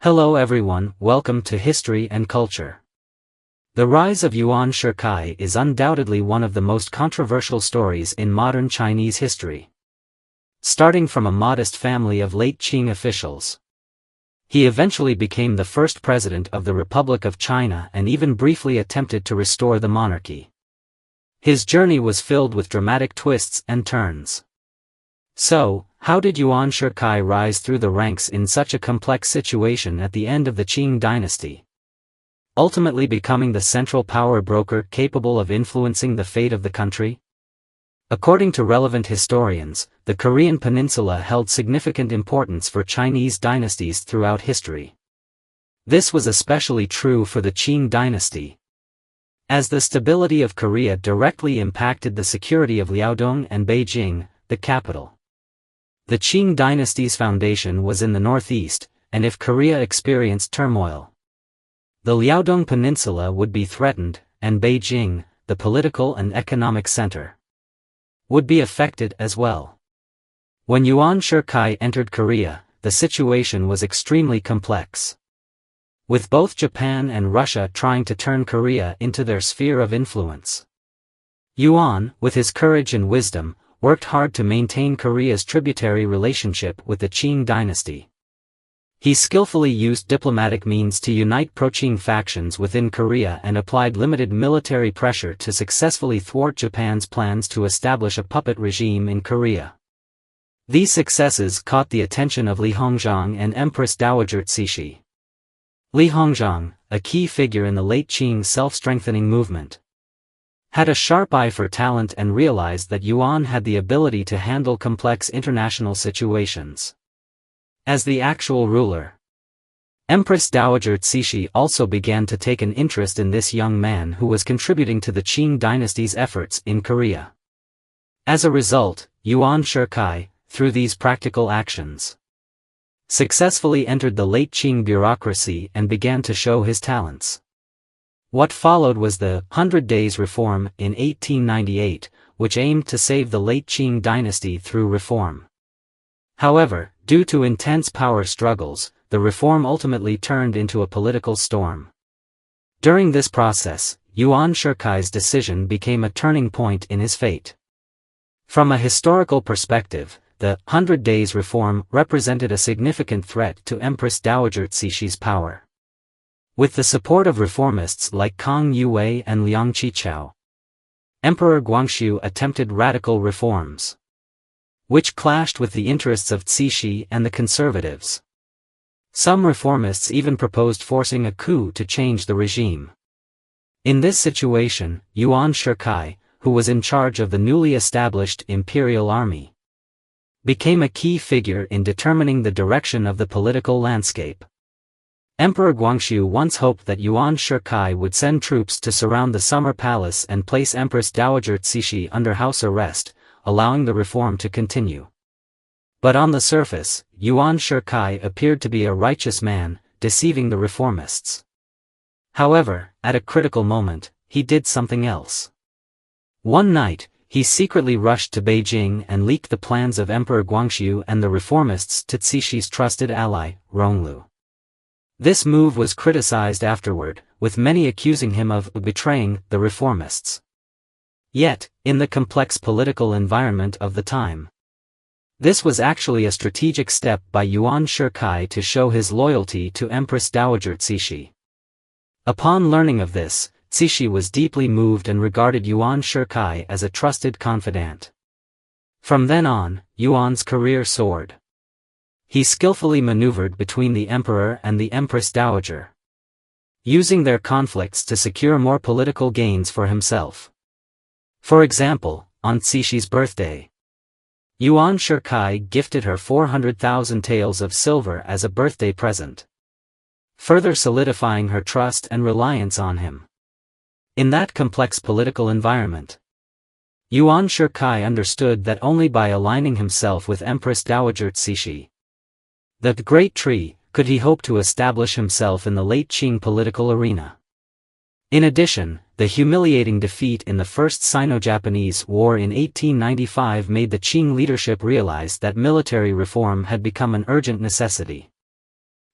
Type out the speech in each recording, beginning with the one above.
Hello everyone, welcome to History and Culture. The rise of Yuan Shikai is undoubtedly one of the most controversial stories in modern Chinese history. Starting from a modest family of late Qing officials, he eventually became the first president of the Republic of China and even briefly attempted to restore the monarchy. His journey was filled with dramatic twists and turns. So, how did Yuan Shikai rise through the ranks in such a complex situation at the end of the Qing Dynasty, ultimately becoming the central power broker capable of influencing the fate of the country? According to relevant historians, the Korean peninsula held significant importance for Chinese dynasties throughout history. This was especially true for the Qing Dynasty, as the stability of Korea directly impacted the security of Liaodong and Beijing, the capital. The Qing dynasty's foundation was in the northeast, and if Korea experienced turmoil, the Liaodong Peninsula would be threatened, and Beijing, the political and economic center, would be affected as well. When Yuan Shikai entered Korea, the situation was extremely complex, with both Japan and Russia trying to turn Korea into their sphere of influence. Yuan, with his courage and wisdom, worked hard to maintain Korea's tributary relationship with the Qing dynasty. He skillfully used diplomatic means to unite pro-Qing factions within Korea and applied limited military pressure to successfully thwart Japan's plans to establish a puppet regime in Korea. These successes caught the attention of Li Hongzhang and Empress Dowager Cixi. Li Hongzhang, a key figure in the late Qing self-strengthening movement, had a sharp eye for talent and realized that Yuan had the ability to handle complex international situations. As the actual ruler, Empress Dowager Cixi also began to take an interest in this young man who was contributing to the Qing dynasty's efforts in Korea. As a result, Yuan Shikai, through these practical actions, successfully entered the late Qing bureaucracy and began to show his talents. What followed was the 100 Days Reform in 1898, which aimed to save the late Qing dynasty through reform. However, due to intense power struggles, the reform ultimately turned into a political storm. During this process, Yuan Shikai's decision became a turning point in his fate. From a historical perspective, the 100 Days Reform represented a significant threat to Empress Dowager Cixi's power. With the support of reformists like Kang Yue and Liang Qichao, Emperor Guangxu attempted radical reforms, which clashed with the interests of Cixi and the conservatives. Some reformists even proposed forcing a coup to change the regime. In this situation, Yuan Shikai, who was in charge of the newly established Imperial army, became a key figure in determining the direction of the political landscape. Emperor Guangxu once hoped that Yuan Shikai would send troops to surround the Summer Palace and place Empress Dowager Cixi under house arrest, allowing the reform to continue. But on the surface, Yuan Shikai appeared to be a righteous man, deceiving the reformists. However, at a critical moment, he did something else. One night, he secretly rushed to Beijing and leaked the plans of Emperor Guangxu and the reformists to Cixi's trusted ally, Ronglu. This move was criticized afterward, with many accusing him of betraying the reformists. Yet, in the complex political environment of the time, this was actually a strategic step by Yuan Shikai to show his loyalty to Empress Dowager Cixi. Upon learning of this, Cixi was deeply moved and regarded Yuan Shikai as a trusted confidant. From then on, Yuan's career soared. He skillfully maneuvered between the emperor and the Empress Dowager, using their conflicts to secure more political gains for himself. For example, on Cixi's birthday, Yuan Shikai gifted her 400,000 taels of silver as a birthday present, further solidifying her trust and reliance on him. In that complex political environment, Yuan Shikai understood that only by aligning himself with Empress Dowager Cixi, the Great Tree, could he hope to establish himself in the late Qing political arena. In addition, the humiliating defeat in the First Sino-Japanese War in 1895 made the Qing leadership realize that military reform had become an urgent necessity.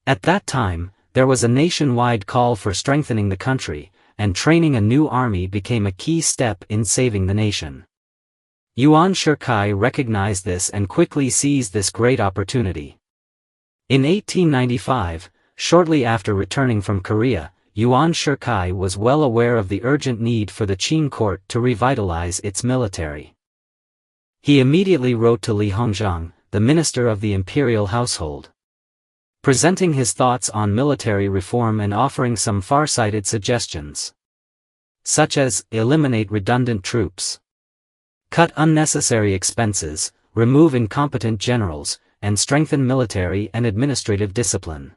At that time, there was a nationwide call for strengthening the country, and training a new army became a key step in saving the nation. Yuan Shikai recognized this and quickly seized this great opportunity. In 1895, shortly after returning from Korea, Yuan Shikai was well aware of the urgent need for the Qing court to revitalize its military. He immediately wrote to Li Hongzhang, the minister of the imperial household, presenting his thoughts on military reform and offering some far-sighted suggestions, such as eliminate redundant troops, cut unnecessary expenses, remove incompetent generals, and strengthen military and administrative discipline.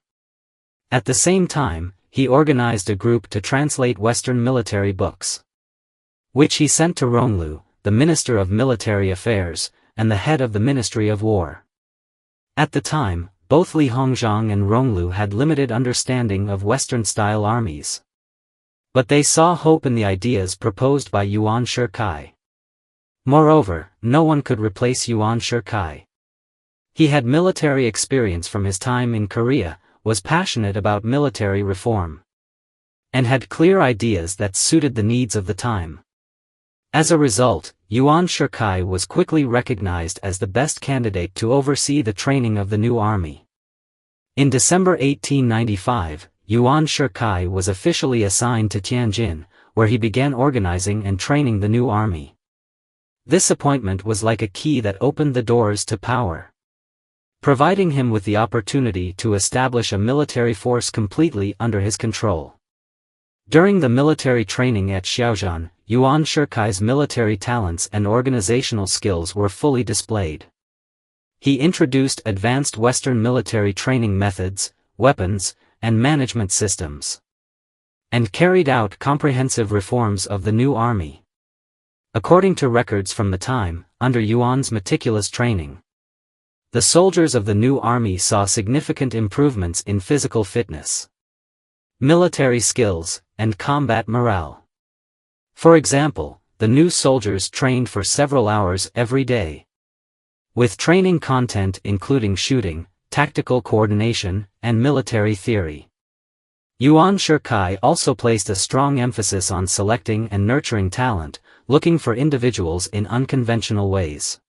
At the same time, he organized a group to translate Western military books, which he sent to Ronglu, the Minister of Military Affairs, and the head of the Ministry of War. At the time, both Li Hongzhang and Ronglu had limited understanding of Western-style armies, but they saw hope in the ideas proposed by Yuan Shikai. Moreover, no one could replace Yuan Shikai. He had military experience from his time in Korea, was passionate about military reform, and had clear ideas that suited the needs of the time. As a result, Yuan Shikai was quickly recognized as the best candidate to oversee the training of the new army. In December 1895, Yuan Shikai was officially assigned to Tianjin, where he began organizing and training the new army. This appointment was like a key that opened the doors to power, providing him with the opportunity to establish a military force completely under his control. During the military training at Xiaozhan, Yuan Shikai's military talents and organizational skills were fully displayed. He introduced advanced Western military training methods, weapons, and management systems, and carried out comprehensive reforms of the new army. According to records from the time, under Yuan's meticulous training, the soldiers of the new army saw significant improvements in physical fitness, military skills, and combat morale. For example, the new soldiers trained for several hours every day, with training content including shooting, tactical coordination, and military theory. Yuan Shikai also placed a strong emphasis on selecting and nurturing talent, looking for individuals in unconventional ways.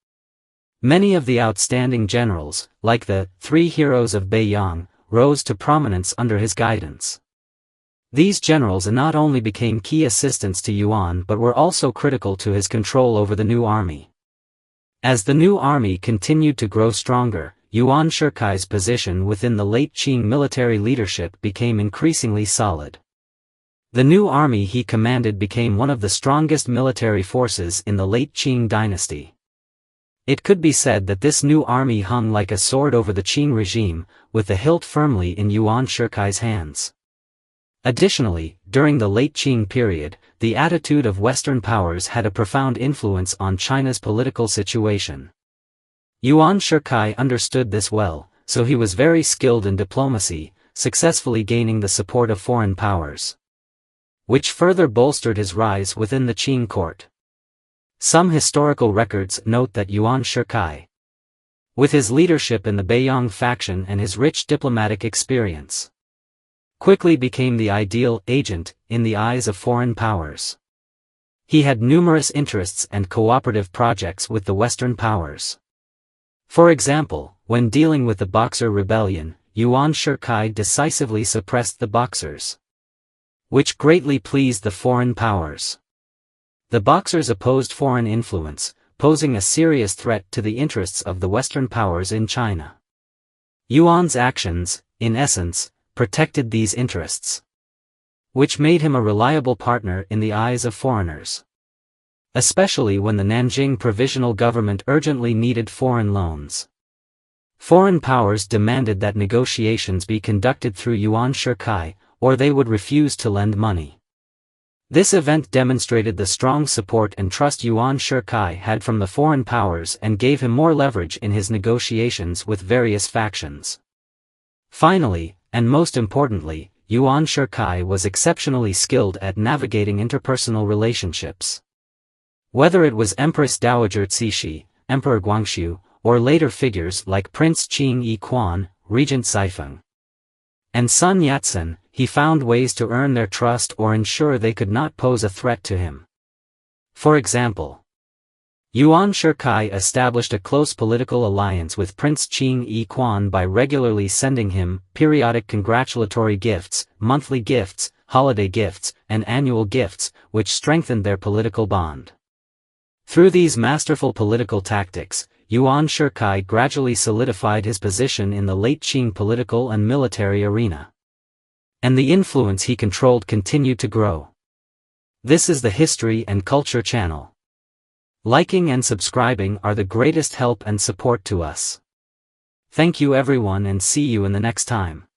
Many of the outstanding generals, like the three heroes of Beiyang, rose to prominence under his guidance. These generals not only became key assistants to Yuan but were also critical to his control over the new army. As the new army continued to grow stronger, Yuan Shikai's position within the late Qing military leadership became increasingly solid. The new army he commanded became one of the strongest military forces in the late Qing Dynasty. It could be said that this new army hung like a sword over the Qing regime, with the hilt firmly in Yuan Shikai's hands. Additionally, during the late Qing period, the attitude of Western powers had a profound influence on China's political situation. Yuan Shikai understood this well, so he was very skilled in diplomacy, successfully gaining the support of foreign powers, which further bolstered his rise within the Qing court. Some historical records note that Yuan Shikai, with his leadership in the Beiyang faction and his rich diplomatic experience, quickly became the ideal agent in the eyes of foreign powers. He had numerous interests and cooperative projects with the Western powers. For example, when dealing with the Boxer rebellion, Yuan Shikai decisively suppressed the Boxers, which greatly pleased the foreign powers. The Boxers opposed foreign influence, posing a serious threat to the interests of the Western powers in China. Yuan's actions, in essence, protected these interests, which made him a reliable partner in the eyes of foreigners, especially when the Nanjing provisional government urgently needed foreign loans. Foreign powers demanded that negotiations be conducted through Yuan Shikai, or they would refuse to lend money. This event demonstrated the strong support and trust Yuan Shikai had from the foreign powers and gave him more leverage in his negotiations with various factions. Finally, and most importantly, Yuan Shikai was exceptionally skilled at navigating interpersonal relationships. Whether it was Empress Dowager Cixi, Emperor Guangxu, or later figures like Prince Qing Yi Quan, Regent Saifeng, And Sun Yat-sen, he found ways to earn their trust or ensure they could not pose a threat to him. For example, Yuan Shikai established a close political alliance with Prince Qing Yi Quan by regularly sending him periodic congratulatory gifts, monthly gifts, holiday gifts, and annual gifts, which strengthened their political bond. Through these masterful political tactics, Yuan Shikai gradually solidified his position in the late Qing political and military arena. And the influence he controlled continued to grow. This is the History and Culture channel. Liking and subscribing are the greatest help and support to us. Thank you everyone and see you in the next time.